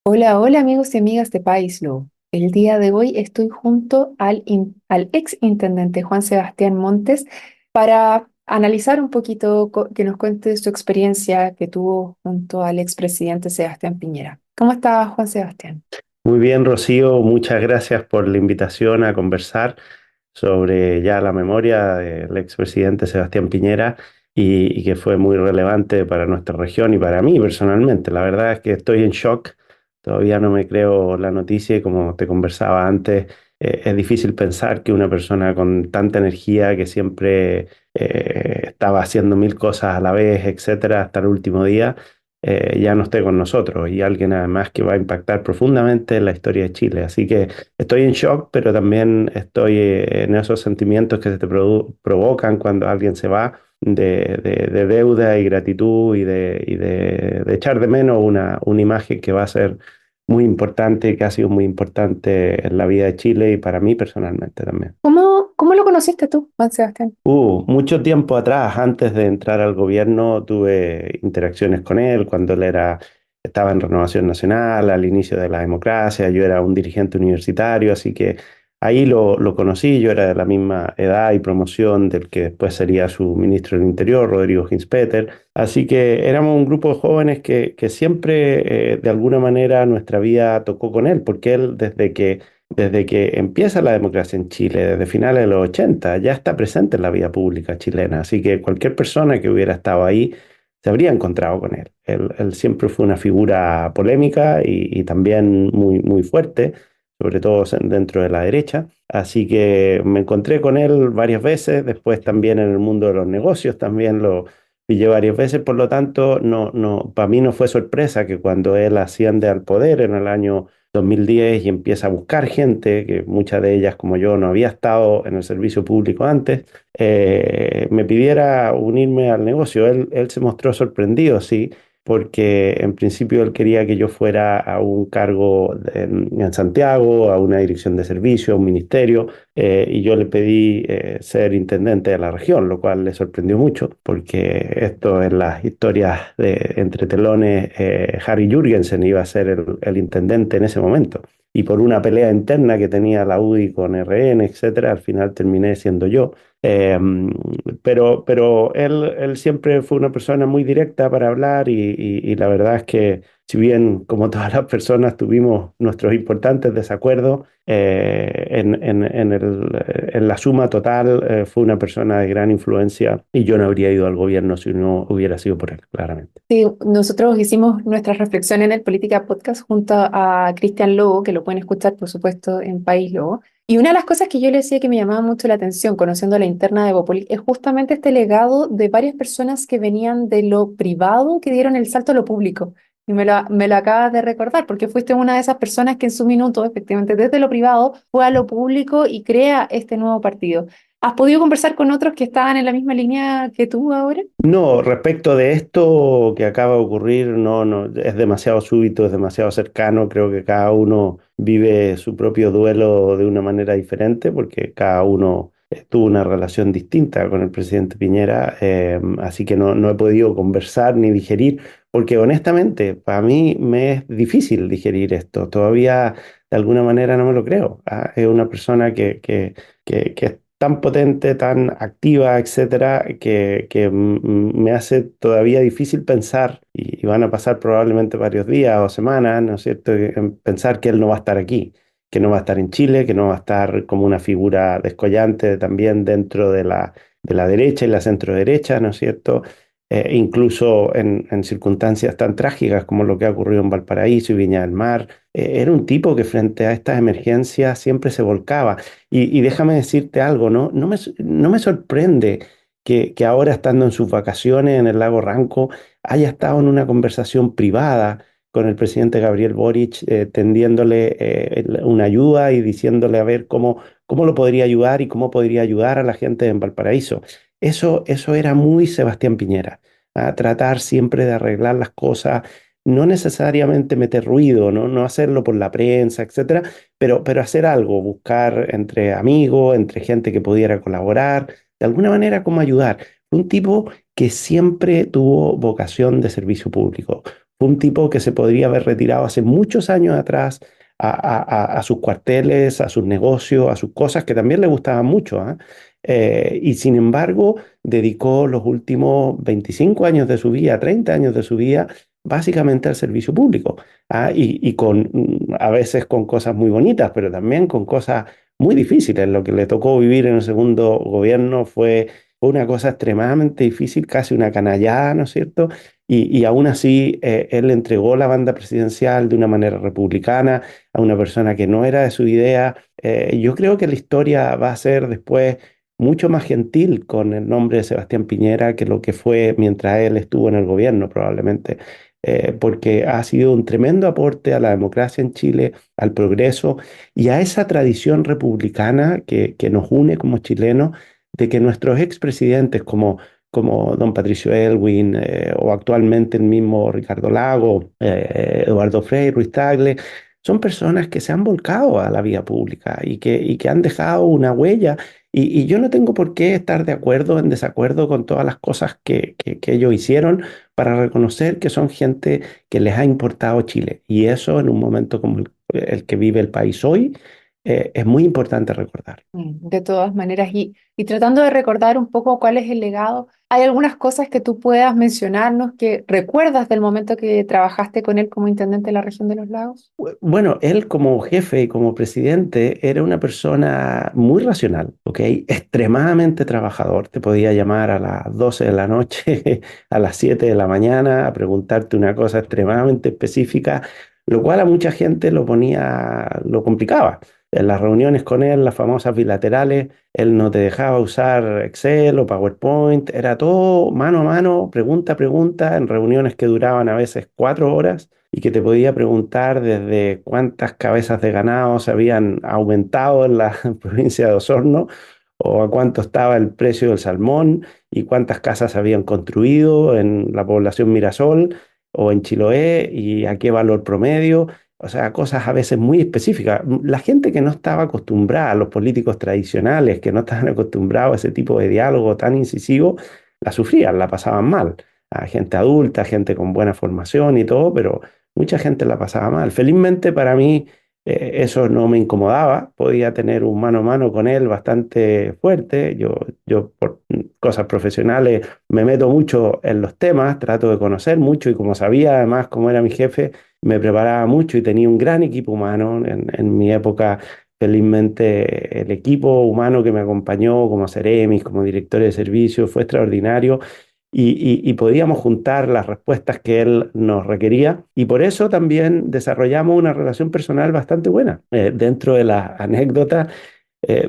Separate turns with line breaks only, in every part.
Hola, hola amigos y amigas de Paislo. El día de hoy estoy junto al ex intendente Juan Sebastián Montes para analizar un poquito, que nos cuente su experiencia que tuvo junto al expresidente Sebastián Piñera. ¿Cómo está Juan Sebastián?
Muy bien, Rocío, muchas gracias por la invitación a conversar sobre ya la memoria del expresidente Sebastián Piñera y que fue muy relevante para nuestra región y para mí personalmente. La verdad es que estoy en shock, todavía no me creo la noticia y como te conversaba antes, es difícil pensar que una persona con tanta energía que siempre estaba haciendo mil cosas a la vez, etcétera, hasta el último día ya no esté con nosotros y alguien además que va a impactar profundamente en la historia de Chile. Así que estoy en shock, pero también estoy en esos sentimientos que se te provocan cuando alguien se va de deuda y gratitud y de echar de menos una imagen que va a ser muy importante y que ha sido muy importante en la vida de Chile y para mí personalmente también.
¿Cómo lo conociste tú, Juan Sebastián?
Mucho tiempo atrás, antes de entrar al gobierno, tuve interacciones con él cuando estaba en Renovación Nacional, al inicio de la democracia. Yo era un dirigente universitario, así que ahí lo conocí. Yo era de la misma edad y promoción del que después sería su ministro del Interior, Rodrigo Ginspeter. Así que éramos un grupo de jóvenes que siempre, de alguna manera, nuestra vida tocó con él, porque él, desde que empieza la democracia en Chile, desde finales de los 80, ya está presente en la vida pública chilena. Así que cualquier persona que hubiera estado ahí se habría encontrado con él. Él siempre fue una figura polémica y también muy, muy fuerte, sobre todo dentro de la derecha. Así que me encontré con él varias veces, después también en el mundo de los negocios también lo pillé varias veces. Por lo tanto, para mí no fue sorpresa que cuando él asciende al poder en el año 2010 y empieza a buscar gente, que muchas de ellas como yo no había estado en el servicio público antes, me pidiera unirme al negocio. Él se mostró sorprendido, sí, porque en principio él quería que yo fuera a un cargo en Santiago, a una dirección de servicio, a un ministerio, y yo le pedí ser intendente de la región, lo cual le sorprendió mucho, porque esto en las historias de entre telones, Harry Jürgensen iba a ser el intendente en ese momento. Y por una pelea interna que tenía la UDI con RN, etcétera, al final terminé siendo yo. Eh, pero él siempre fue una persona muy directa para hablar y la verdad es que si bien como todas las personas tuvimos nuestros importantes desacuerdos, en la suma total fue una persona de gran influencia y yo no habría ido al gobierno si no hubiera sido por él, claramente.
Sí, nosotros hicimos nuestra reflexión en el Política Podcast junto a Cristian Lobo, que lo pueden escuchar, por supuesto, en País Lobo. Y una de las cosas que yo le decía que me llamaba mucho la atención, conociendo la interna de Evópolis, es justamente este legado de varias personas que venían de lo privado, que dieron el salto a lo público. Y me lo acabas de recordar, porque fuiste una de esas personas que en su minuto, efectivamente, desde lo privado, fue a lo público y crea este nuevo partido. ¿Has podido conversar con otros que estaban en la misma línea que tú ahora?
No, respecto de esto que acaba de ocurrir, no, es demasiado súbito, es demasiado cercano. Creo que cada uno vive su propio duelo de una manera diferente, porque cada uno tuvo una relación distinta con el presidente Piñera, así que no he podido conversar ni digerir, porque honestamente para mí me es difícil digerir esto. Todavía de alguna manera no me lo creo. Es una persona que es tan potente, tan activa, etcétera, que me hace todavía difícil pensar, y van a pasar probablemente varios días o semanas, ¿no es cierto?, en pensar que él no va a estar aquí, que no va a estar en Chile, que no va a estar como una figura descollante también dentro de la derecha y la centro derecha, ¿no es cierto? Incluso en circunstancias tan trágicas como lo que ha ocurrido en Valparaíso y Viña del Mar. Era un tipo que frente a estas emergencias siempre se volcaba. Y déjame decirte algo, ¿no? No me sorprende que ahora estando en sus vacaciones en el lago Ranco haya estado en una conversación privada con el presidente Gabriel Boric, tendiéndole una ayuda y diciéndole a ver cómo lo podría ayudar y cómo podría ayudar a la gente en Valparaíso. Eso era muy Sebastián Piñera, a tratar siempre de arreglar las cosas, no necesariamente meter ruido, no hacerlo por la prensa, etcétera, pero hacer algo, buscar entre amigos, entre gente que pudiera colaborar, de alguna manera como ayudar. Un tipo que siempre tuvo vocación de servicio público. Fue un tipo que se podría haber retirado hace muchos años atrás a sus cuarteles, a sus negocios, a sus cosas que también le gustaban mucho, ¿ah? Y sin embargo, dedicó los últimos 25 años de su vida, 30 años de su vida, básicamente al servicio público, ¿ah? Y con, a veces con cosas muy bonitas, pero también con cosas muy difíciles. Lo que le tocó vivir en el segundo gobierno fue una cosa extremadamente difícil, casi una canallada, ¿no es cierto? Y aún así, él entregó la banda presidencial de una manera republicana a una persona que no era de su idea. Yo creo que la historia va a ser después mucho más gentil con el nombre de Sebastián Piñera que lo que fue mientras él estuvo en el gobierno, probablemente. Porque ha sido un tremendo aporte a la democracia en Chile, al progreso y a esa tradición republicana que nos une como chilenos, de que nuestros expresidentes como don Patricio Elwin, o actualmente el mismo Ricardo Lago, Eduardo Frei, Ruiz Tagle, son personas que se han volcado a la vida pública y que han dejado una huella. Y yo no tengo por qué estar de acuerdo o en desacuerdo con todas las cosas que ellos hicieron para reconocer que son gente que les ha importado Chile. Y eso en un momento como el que vive el país hoy, es muy importante recordar.
De todas maneras, y tratando de recordar un poco cuál es el legado, ¿hay algunas cosas que tú puedas mencionarnos que recuerdas del momento que trabajaste con él como intendente de la región de los lagos?
Bueno, él como jefe y como presidente era una persona muy racional, ¿ok? Extremadamente trabajador. Te podía llamar a las 12 de la noche, a las 7 de la mañana, a preguntarte una cosa extremadamente específica, lo cual a mucha gente lo complicaba. En las reuniones con él, las famosas bilaterales, él no te dejaba usar Excel o PowerPoint, era todo mano a mano, pregunta a pregunta, en reuniones que duraban a veces 4 horas y que te podía preguntar desde cuántas cabezas de ganado se habían aumentado en la provincia de Osorno, o a cuánto estaba el precio del salmón y cuántas casas se habían construido en la población Mirasol o en Chiloé y a qué valor promedio. O sea, cosas a veces muy específicas. La gente que no estaba acostumbrada, los políticos tradicionales, que no estaban acostumbrados a ese tipo de diálogo tan incisivo, la sufrían, la pasaban mal. A gente adulta, gente con buena formación y todo, pero mucha gente la pasaba mal. Felizmente para mí, eso no me incomodaba. Podía tener un mano a mano con él bastante fuerte. Yo por cosas profesionales me meto mucho en los temas, trato de conocer mucho y como sabía además cómo era mi jefe, me preparaba mucho y tenía un gran equipo humano en mi época. Felizmente el equipo humano que me acompañó como Ceremis, como director de servicio, fue extraordinario y podíamos juntar las respuestas que él nos requería. Y por eso también desarrollamos una relación personal bastante buena. Dentro de las anécdotas,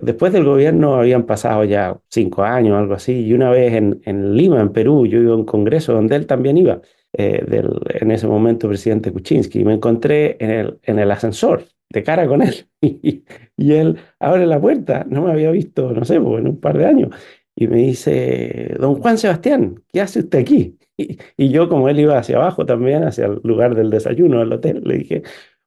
después del gobierno habían pasado ya 5 años, algo así, y una vez en Lima, en Perú, yo iba a un congreso donde él también iba, en ese momento presidente Kuczynski, y me encontré en el ascensor, de cara con él, y él abre la puerta, no me había visto, no sé, pues, en un par de años, y me dice, don Juan Sebastián, ¿qué hace usted aquí? Y yo, como él iba hacia abajo también, hacia el lugar del desayuno del hotel, le dije,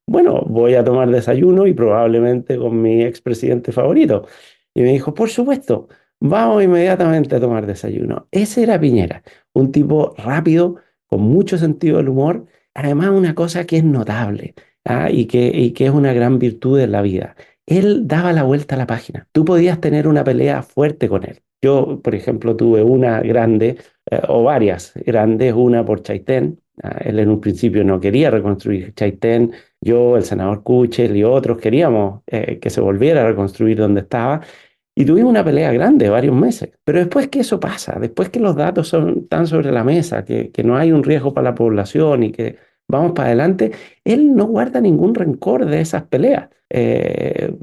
bueno, voy a tomar desayuno y probablemente con mi expresidente favorito. Y me dijo, por supuesto, vamos inmediatamente a tomar desayuno. Ese era Piñera, un tipo rápido, con mucho sentido del humor, además una cosa que es notable, ¿ah? Y que es una gran virtud en la vida. Él daba la vuelta a la página. Tú podías tener una pelea fuerte con él. Yo, por ejemplo, tuve una grande, o varias grandes, una por Chaitén. Él en un principio no quería reconstruir Chaitén. Yo, el senador Kuchel y otros queríamos que se volviera a reconstruir donde estaba. Y tuvimos una pelea grande, varios meses. Pero después que eso pasa, después que los datos están sobre la mesa, que no hay un riesgo para la población y que vamos para adelante, él no guarda ningún rencor de esas peleas.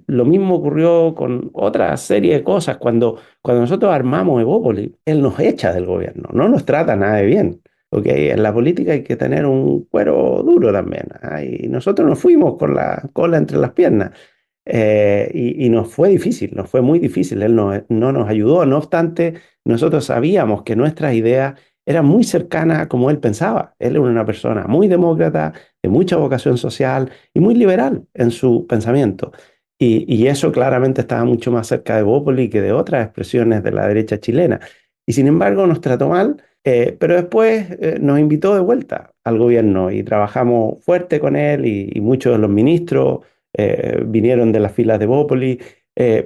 Lo mismo ocurrió con otra serie de cosas. Cuando nosotros armamos Evópolis, él nos echa del gobierno, no nos trata nada de bien. ¿Ok? En la política hay que tener un cuero duro también. ¿Ah? Y nosotros nos fuimos con la cola entre las piernas. Y nos fue difícil, nos fue muy difícil. Él no nos ayudó. No obstante, nosotros sabíamos que nuestras ideas eran muy cercanas a como él pensaba. Él era una persona muy demócrata, de mucha vocación social y muy liberal en su pensamiento. Y eso claramente estaba mucho más cerca de Bópoli que de otras expresiones de la derecha chilena. Y sin embargo nos trató mal Pero después nos invitó de vuelta al gobierno y trabajamos fuerte con él y muchos de los ministros vinieron de las filas de Bópoli.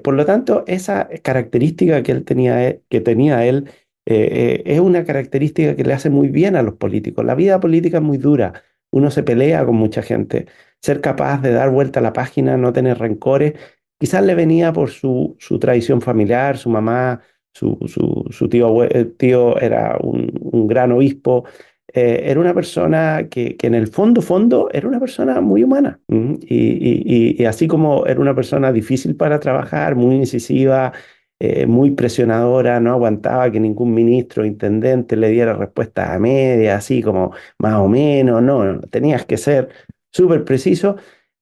Por lo tanto, esa característica que él tenía, que tenía él, es una característica que le hace muy bien a los políticos. La vida política es muy dura. Uno se pelea con mucha gente. Ser capaz de dar vuelta a la página, no tener rencores, quizás le venía por su tradición familiar, su mamá, su tío, tío era un gran obispo. Era una persona que en el fondo era una persona muy humana. Y así como era una persona difícil para trabajar, muy incisiva, muy presionadora, no aguantaba que ningún ministro o intendente le diera respuestas a media, así como más o menos, no, tenías que ser súper preciso.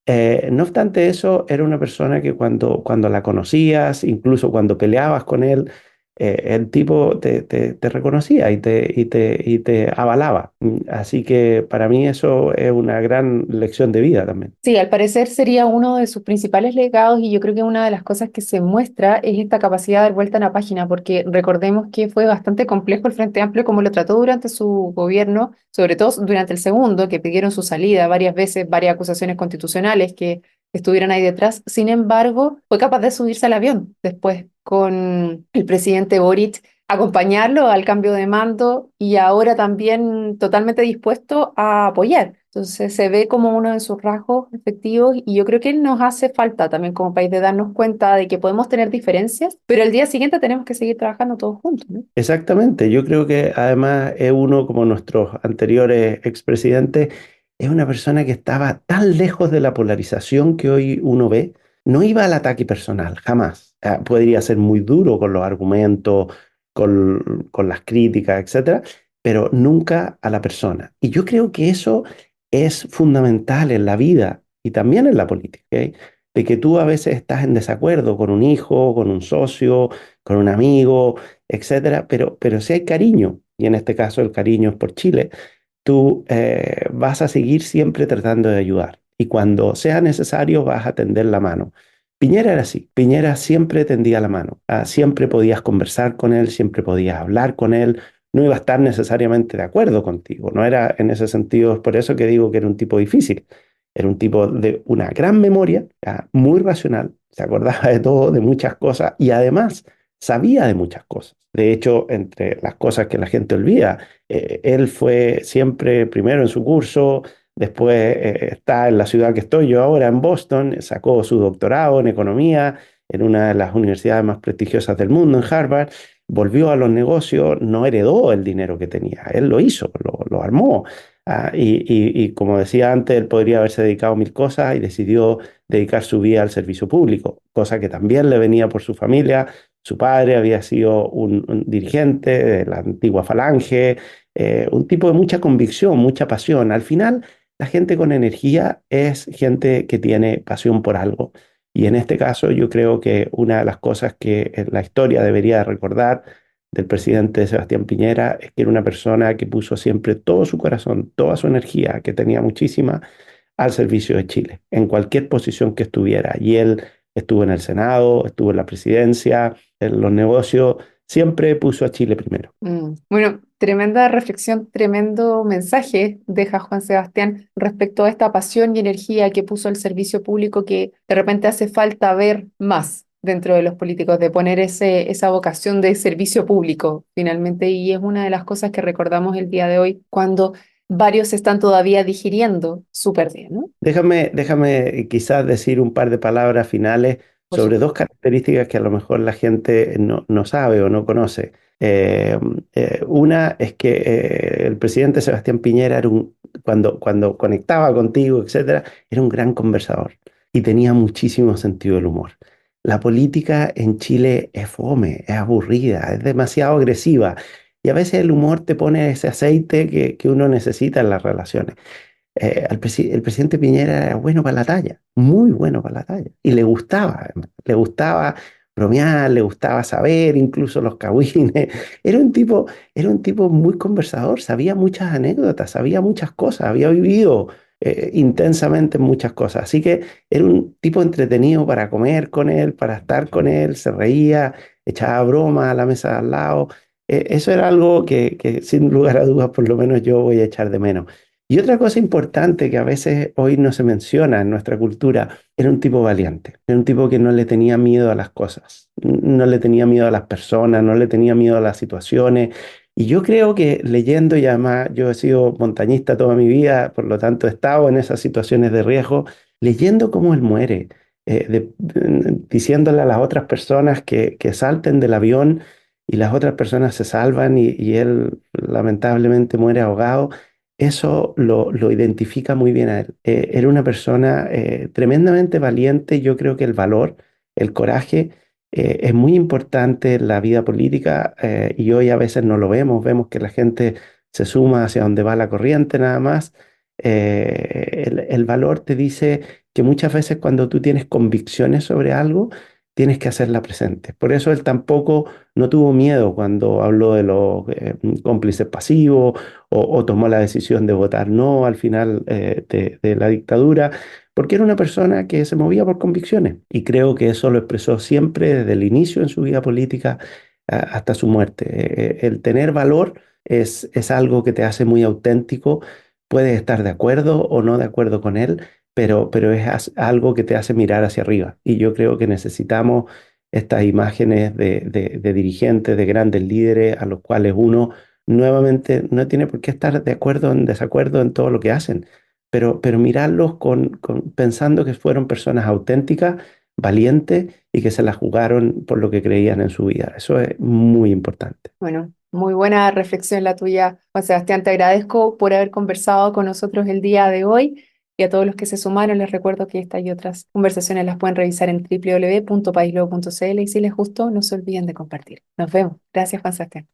No obstante eso, era una persona que cuando la conocías, incluso cuando peleabas con él, el tipo te reconocía y te avalaba. Así que para mí eso es una gran lección de vida también.
Sí, al parecer sería uno de sus principales legados y yo creo que una de las cosas que se muestra es esta capacidad de dar vuelta en la página, porque recordemos que fue bastante complejo el Frente Amplio como lo trató durante su gobierno, sobre todo durante el segundo, que pidieron su salida varias veces, varias acusaciones constitucionales que estuvieran ahí detrás. Sin embargo, fue capaz de subirse al avión después con el presidente Boric, acompañarlo al cambio de mando y ahora también totalmente dispuesto a apoyar. Entonces se ve como uno de sus rasgos efectivos y yo creo que nos hace falta también como país de darnos cuenta de que podemos tener diferencias, pero el día siguiente tenemos que seguir trabajando todos juntos, ¿no?
Exactamente, yo creo que además es uno como nuestros anteriores expresidentes, es una persona que estaba tan lejos de la polarización que hoy uno ve, no iba al ataque personal, jamás. Podría ser muy duro con los argumentos, con las críticas, etcétera, pero nunca a la persona. Y yo creo que eso es fundamental en la vida y también en la política, ¿ok? De que tú a veces estás en desacuerdo con un hijo, con un socio, con un amigo, etcétera, pero si hay cariño, y en este caso el cariño es por Chile, tú vas a seguir siempre tratando de ayudar. Y cuando sea necesario vas a tender la mano. Piñera era así, Piñera siempre tendía la mano, siempre podías conversar con él, siempre podías hablar con él, no iba a estar necesariamente de acuerdo contigo, no era en ese sentido, es por eso que digo que era un tipo difícil, era un tipo de una gran memoria, muy racional, se acordaba de todo, de muchas cosas y además sabía de muchas cosas. De hecho, entre las cosas que la gente olvida, él fue siempre primero en su curso, después está en la ciudad que estoy yo ahora, en Boston, sacó su doctorado en economía en una de las universidades más prestigiosas del mundo, en Harvard, volvió a los negocios, no heredó el dinero que tenía, él lo hizo, lo armó. Y como decía antes, él podría haberse dedicado a mil cosas y decidió dedicar su vida al servicio público, cosa que también le venía por su familia. Su padre había sido un dirigente de la antigua Falange, un tipo de mucha convicción, mucha pasión. Al final, la gente con energía es gente que tiene pasión por algo. Y en este caso, yo creo que una de las cosas que la historia debería recordar del presidente Sebastián Piñera es que era una persona que puso siempre todo su corazón, toda su energía, que tenía muchísima, al servicio de Chile, en cualquier posición que estuviera. Y él estuvo en el Senado, estuvo en la presidencia, en los negocios, siempre puso a Chile primero.
Bueno, tremenda reflexión, tremendo mensaje deja Juan Sebastián respecto a esta pasión y energía que puso al servicio público que de repente hace falta ver más dentro de los políticos, de poner esa vocación de servicio público finalmente. Y es una de las cosas que recordamos el día de hoy cuando varios están todavía digiriendo su pérdida, ¿no?
Déjame quizás decir un par de palabras finales
Por
sobre
supuesto.
dos características que a lo mejor la gente no sabe o no conoce. Una es que el presidente Sebastián Piñera cuando conectaba contigo, etcétera, era un gran conversador y tenía muchísimo sentido del humor. La política en Chile es fome, es aburrida, es demasiado agresiva y a veces el humor te pone ese aceite que uno necesita en las relaciones. El presidente Piñera era bueno para la talla, muy bueno para la talla. Y le gustaba, además. Le gustaba bromear, le gustaba saber, incluso los cagüines. Era un tipo muy conversador, sabía muchas anécdotas, sabía muchas cosas, había vivido intensamente muchas cosas. Así que era un tipo entretenido para comer con él, para estar con él, se reía, echaba broma a la mesa de al lado. Eso era algo que sin lugar a dudas por lo menos yo voy a echar de menos. Y otra cosa importante que a veces hoy no se menciona en nuestra cultura, era un tipo valiente, era un tipo que no le tenía miedo a las cosas, no le tenía miedo a las personas, no le tenía miedo a las situaciones. Y yo creo que leyendo, y además yo he sido montañista toda mi vida, por lo tanto he estado en esas situaciones de riesgo, leyendo cómo él muere, diciéndole a las otras personas que salten del avión y las otras personas se salvan y él lamentablemente muere ahogado, eso lo identifica muy bien a él. Era una persona tremendamente valiente. Yo creo que el valor, el coraje, es muy importante en la vida política y hoy a veces no lo vemos. Vemos que la gente se suma hacia donde va la corriente nada más. El valor te dice que muchas veces cuando tú tienes convicciones sobre algo, tienes que hacerla presente. Por eso él tampoco no tuvo miedo cuando habló de los cómplices pasivos o tomó la decisión de votar no al final de la dictadura, porque era una persona que se movía por convicciones y creo que eso lo expresó siempre desde el inicio en su vida política hasta su muerte. El tener valor es algo que te hace muy auténtico. Puedes estar de acuerdo o no de acuerdo con él, pero es algo que te hace mirar hacia arriba. Y yo creo que necesitamos estas imágenes de dirigentes, de grandes líderes, a los cuales uno nuevamente no tiene por qué estar de acuerdo en desacuerdo en todo lo que hacen, pero mirarlos pensando que fueron personas auténticas, valientes y que se la jugaron por lo que creían en su vida. Eso es muy importante.
Bueno, muy buena reflexión la tuya, Juan Sebastián. Te agradezco por haber conversado con nosotros el día de hoy y a todos los que se sumaron les recuerdo que esta y otras conversaciones las pueden revisar en www.paislogo.cl y si les gustó, no se olviden de compartir. Nos vemos. Gracias, Juan Sebastián.